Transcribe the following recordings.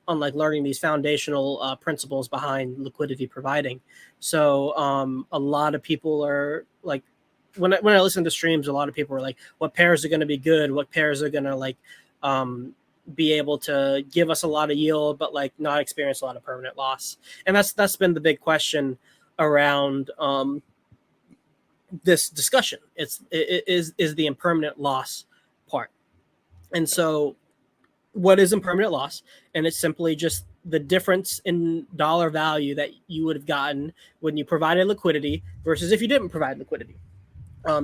on like learning these foundational principles behind liquidity providing. So a lot of people are like, when I listen to streams, a lot of people are like, what pairs are going to be good? What pairs are going to like be able to give us a lot of yield, but like not experience a lot of permanent loss? And that's been the big question around this discussion. It is the impermanent loss part. And so what is impermanent loss? And it's simply just the difference in dollar value that you would have gotten when you provided liquidity versus if you didn't provide liquidity.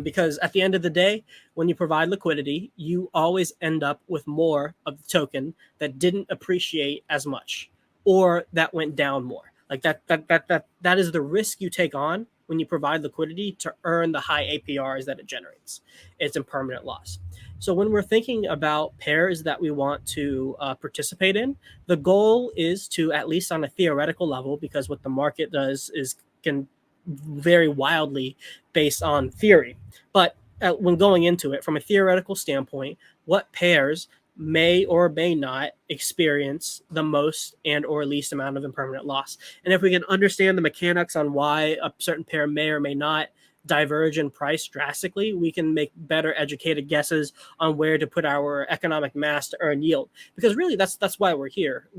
Because at the end of the day, when you provide liquidity, you always end up with more of the token that didn't appreciate as much or that went down more. Like that is the risk you take on when you provide liquidity to earn the high APRs that it generates. It's impermanent loss. So when we're thinking about pairs that we want to participate in, the goal is to, at least on a theoretical level, because what the market does is can vary wildly based on theory. But when going into it from a theoretical standpoint, what pairs may or may not experience the most and or least amount of impermanent loss? And if we can understand the mechanics on why a certain pair may or may not diverge in price drastically, we can make better educated guesses on where to put our economic mass to earn yield. Because really, that's why we're here.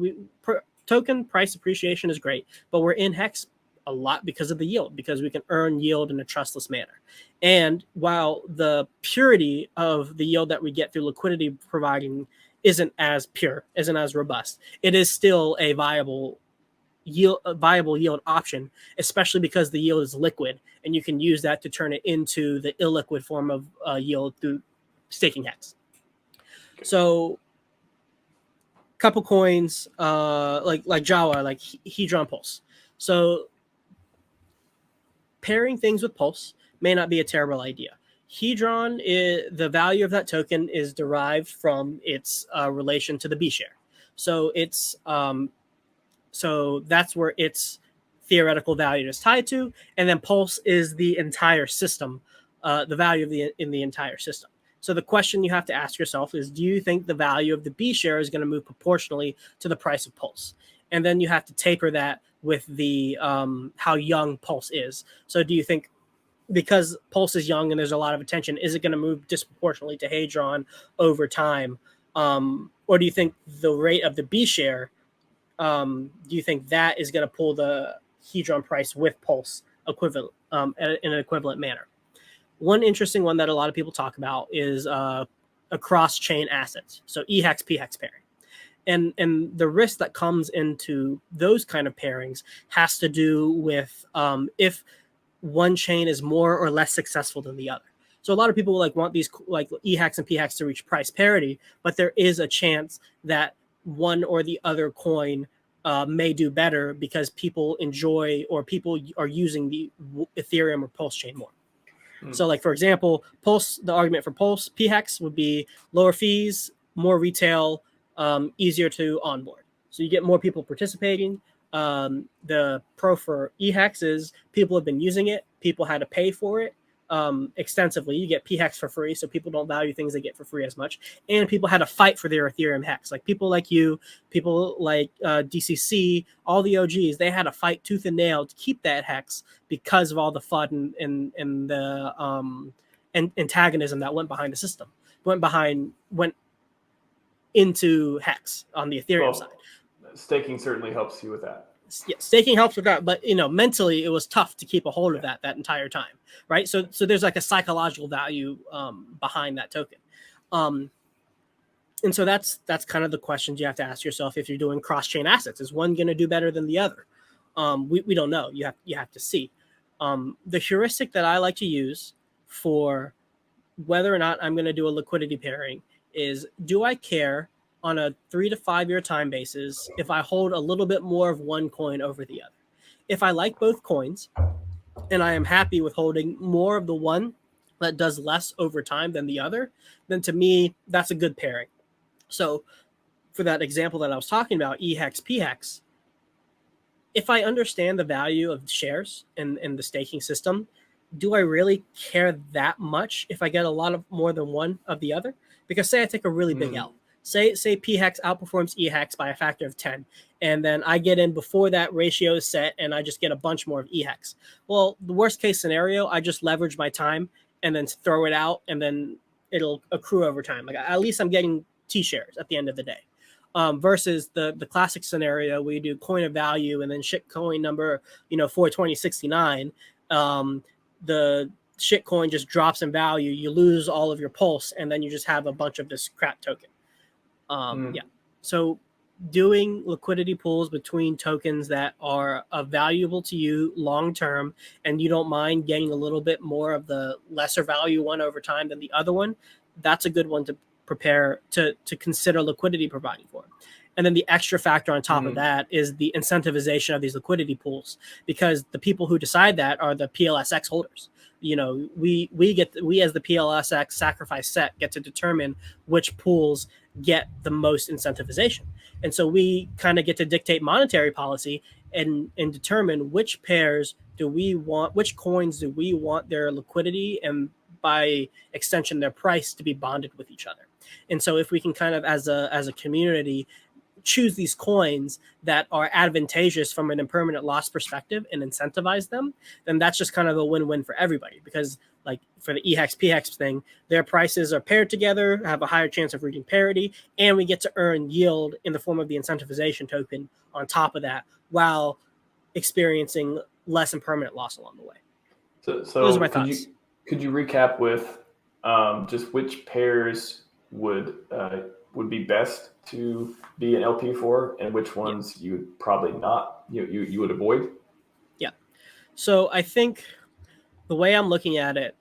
Token price appreciation is great, but we're in Hex a lot because of the yield, because we can earn yield in a trustless manner. And while the purity of the yield that we get through liquidity providing isn't as pure, isn't as robust, it is still a viable yield option, especially because the yield is liquid and you can use that to turn it into the illiquid form of yield through staking Hex. So couple coins like Jawa, like Hedron Pulse. So pairing things with Pulse may not be a terrible idea. Hedron, the value of that token is derived from its relation to the B share. So it's so that's where its theoretical value is tied to, and then Pulse is the entire system, the value of in the entire system. So the question you have to ask yourself is, do you think the value of the B share is going to move proportionally to the price of Pulse? And then you have to taper that with the how young Pulse is. So do you think, because Pulse is young and there's a lot of attention, is it going to move disproportionately to Hedron over time? Or do you think the rate of the B share, do you think that is going to pull the Hedron price with Pulse equivalent in an equivalent manner? One interesting one that a lot of people talk about is a cross-chain assets. So EHEX, PHEX pairing. And the risk that comes into those kind of pairings has to do with if one chain is more or less successful than the other. So a lot of people like want these like EHEX and PHEX to reach price parity, but there is a chance that one or the other coin may do better because people enjoy or people are using the Ethereum or Pulse chain more. So like, for example, Pulse, the argument for Pulse PHEX would be lower fees, more retail, easier to onboard. So you get more people participating. The pro for EHEX is people have been using it. People had to pay for it extensively. You get PHEX for free, so people don't value things they get for free as much. And people had to fight for their Ethereum Hex. Like people like you, people like DCC, all the OGs, they had to fight tooth and nail to keep that Hex because of all the FUD and the antagonism that went behind the system. Went into Hex on the Ethereum side. Staking certainly helps you with that. Yeah, staking helps with that, but mentally it was tough to keep a hold of that entire time, right? So there's like a psychological value behind that token, and so that's kind of the questions you have to ask yourself if you're doing cross-chain assets. Is one going to do better than the other? We don't know. You have to see. The heuristic that I like to use for whether or not I'm going to do a liquidity pairing is, do I care on a 3 to 5 year time basis if I hold a little bit more of one coin over the other? If I like both coins and I am happy with holding more of the one that does less over time than the other, then to me, that's a good pairing. So for that example that I was talking about, EHEX, PHEX, if I understand the value of shares in the staking system, do I really care that much if I get a lot of more than one of the other? Because say I take a really big L. say P hex outperforms E hex by a factor of 10, and then I get in before that ratio is set, and I just get a bunch more of E hex. Well, the worst case scenario, I just leverage my time and then throw it out, and then it'll accrue over time. Like at least I'm getting T shares at the end of the day. Versus the classic scenario where you do coin of value and then shit coin number 42069, the shit coin just drops in value. You lose all of your pulse, and then you just have a bunch of this crap token. Yeah. So doing liquidity pools between tokens that are valuable to you long term, and you don't mind getting a little bit more of the lesser value one over time than the other one, that's a good one to prepare to consider liquidity providing for. And then the extra factor on top of that is the incentivization of these liquidity pools, because the people who decide that are the PLSX holders. We as the PLSX sacrifice set get to determine which pools get the most incentivization. And so we kind of get to dictate monetary policy and determine which pairs do we want, which coins do we want their liquidity and by extension their price to be bonded with each other. And so if we can kind of as a community choose these coins that are advantageous from an impermanent loss perspective and incentivize them, then that's just kind of a win-win for everybody. Because like for the EHEX PHEX thing, their prices are paired together, have a higher chance of reaching parity, and we get to earn yield in the form of the incentivization token on top of that while experiencing less impermanent loss along the way. So those are my thoughts. Could you recap with just which pairs would be best to be an LP for, and which ones you would probably not, you would avoid? Yeah. So I think the way I'm looking at it,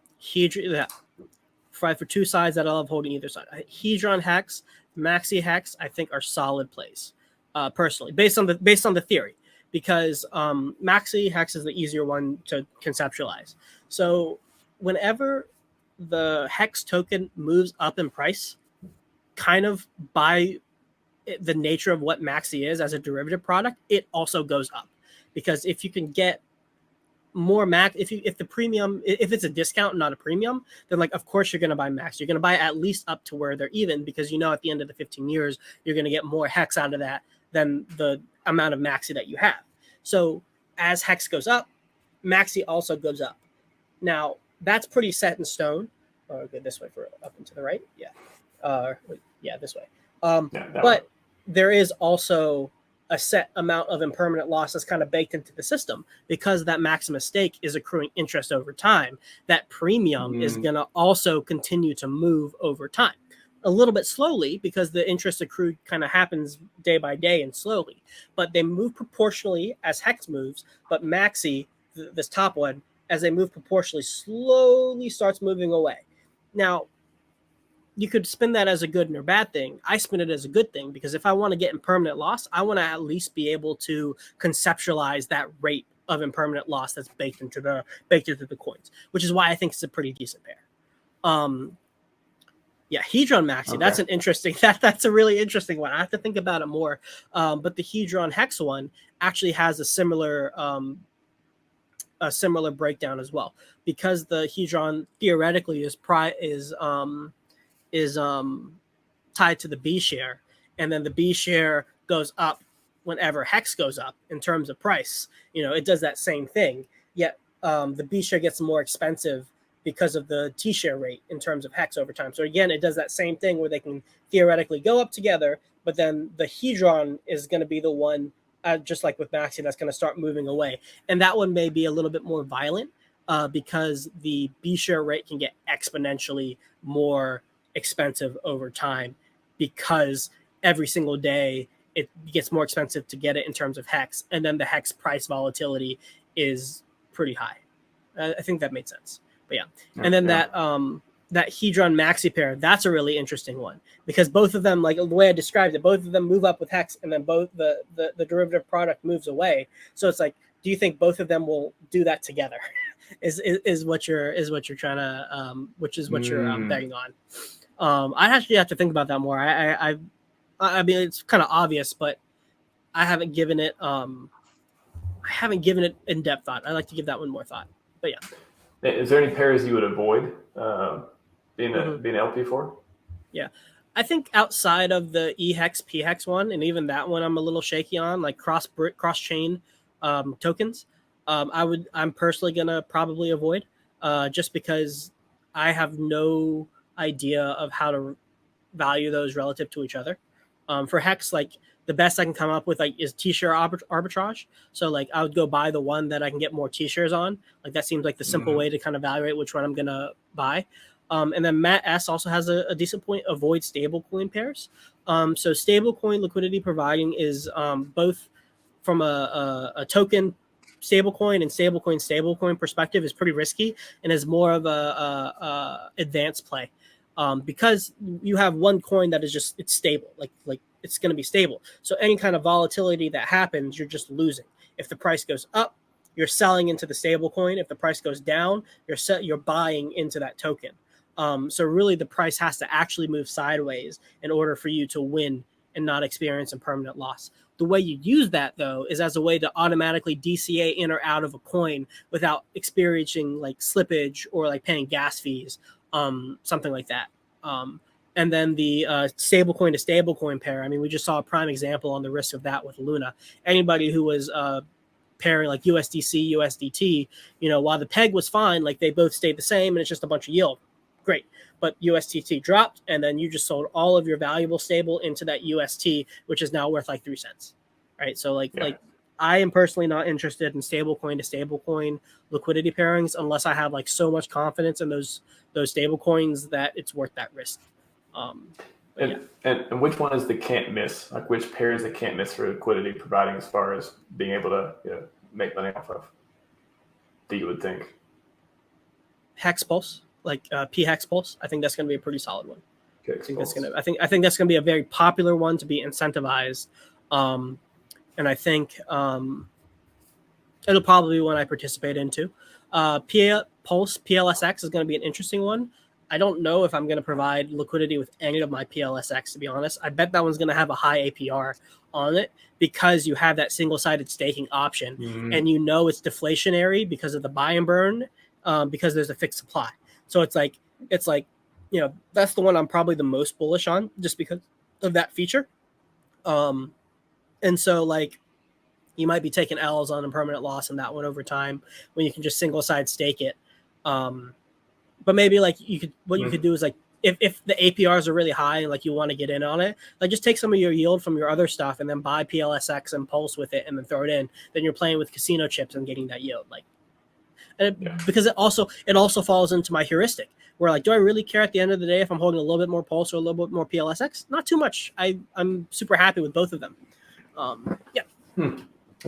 for two sides that I love holding either side, Hedron hex, Maxi hex, I think are solid plays, personally, based on the theory, because Maxi hex is the easier one to conceptualize. So whenever the hex token moves up in price, kind of by the nature of what Maxi is as a derivative product, it also goes up, because if you can get more max, if the premium, if it's a discount not a premium, then like of course you're going to buy max. You're going to buy at least up to where they're even, because at the end of the 15 years you're going to get more hex out of that than the amount of Maxi that you have. So as hex goes up, Maxi also goes up. Now that's pretty set in stone. Or go this way for up and to the right. This way. But there is also a set amount of impermanent loss that's kind of baked into the system, because that maximum stake is accruing interest over time. That premium is going to also continue to move over time, a little bit slowly, because the interest accrued kind of happens day by day and slowly, but they move proportionally as hex moves. But Maxi, this top one, as they move proportionally, slowly starts moving away. Now, you could spin that as a good or bad thing. I spin it as a good thing, because if I want to get impermanent loss, I want to at least be able to conceptualize that rate of impermanent loss that's baked into the coins, which is why I think it's a pretty decent pair. Hedron Maxi, okay. That's an interesting, that's a really interesting one. I have to think about it more. But the Hedron Hex one actually has a similar breakdown as well, because the Hedron theoretically is tied to the B share, and then the B share goes up whenever hex goes up in terms of price. It does that same thing, yet the B share gets more expensive because of the T share rate in terms of hex over time. So again, it does that same thing where they can theoretically go up together, but then the Hedron is going to be the one, just like with Maxi, that's going to start moving away, and that one may be a little bit more violent because the B share rate can get exponentially more expensive over time, because every single day it gets more expensive to get it in terms of hex, and then the hex price volatility is pretty high. I think that made sense. But and then that Hedron Maxi pair, that's a really interesting one, because both of them, like the way I described it, both of them move up with hex, and then both the derivative product moves away. So it's like, do you think both of them will do that together? is what you're trying to which is what you're betting on. I actually have to think about that more. I mean, it's kind of obvious, but I haven't given it in-depth thought. I like to give that one more thought. But is there any pairs you would avoid being an LP for? Yeah, I think outside of the eHex pHex one, and even that one I'm a little shaky on, like cross chain tokens, I'm personally gonna probably avoid, just because I have no idea of how to value those relative to each other. For Hex, like the best I can come up with like is T-share arbitrage. So like I would go buy the one that I can get more T-shares on. Like that seems like the simple way to kind of evaluate which one I'm gonna buy. And then Matt S also has a decent point: avoid stablecoin pairs. So stablecoin liquidity providing is both from a token stablecoin and stablecoin perspective is pretty risky and is more of a advanced play, because you have one coin that is just it's stable, like it's going to be stable. So any kind of volatility that happens, you're just losing. If the price goes up, you're selling into the stable coin. If the price goes down, you're buying into that token. So really, the price has to actually move sideways in order for you to win and not experience a permanent loss. The way you use that, though, is as a way to automatically DCA in or out of a coin without experiencing like slippage or like paying gas fees, something like that. And then the stablecoin to stablecoin pair. I mean, we just saw a prime example on the risk of that with Luna. Anybody who was pairing like USDC, USDT, while the peg was fine, like they both stayed the same and it's just a bunch of yield. Great. But USDT dropped, and then you just sold all of your valuable stable into that UST, which is now worth like 3 cents. Right. So like I am personally not interested in stablecoin to stablecoin liquidity pairings unless I have like so much confidence in those stable coins that it's worth that risk. And which one is the can't miss? Like which pair is the can't miss for liquidity providing as far as being able to make money off of? That you would think. Hex Pulse, like pHex Pulse. I think that's going to be a pretty solid one. I think that's going to be a very popular one to be incentivized. And I think it'll probably be one I participate into. Pulse PLSX is going to be an interesting one. I don't know if I'm going to provide liquidity with any of my PLSX, to be honest. I bet that one's going to have a high APR on it because you have that single-sided staking option, and it's deflationary because of the buy and burn, because there's a fixed supply. So it's like that's the one I'm probably the most bullish on just because of that feature. And so like you might be taking L's on a permanent loss in that one over time when you can just single side stake it. But maybe like you could do is like if the APRs are really high and like you want to get in on it, like just take some of your yield from your other stuff and then buy PLSX and Pulse with it and then throw it in. Then you're playing with casino chips and getting that yield. Because it also falls into my heuristic where like, do I really care at the end of the day if I'm holding a little bit more Pulse or a little bit more PLSX? Not too much. I'm super happy with both of them.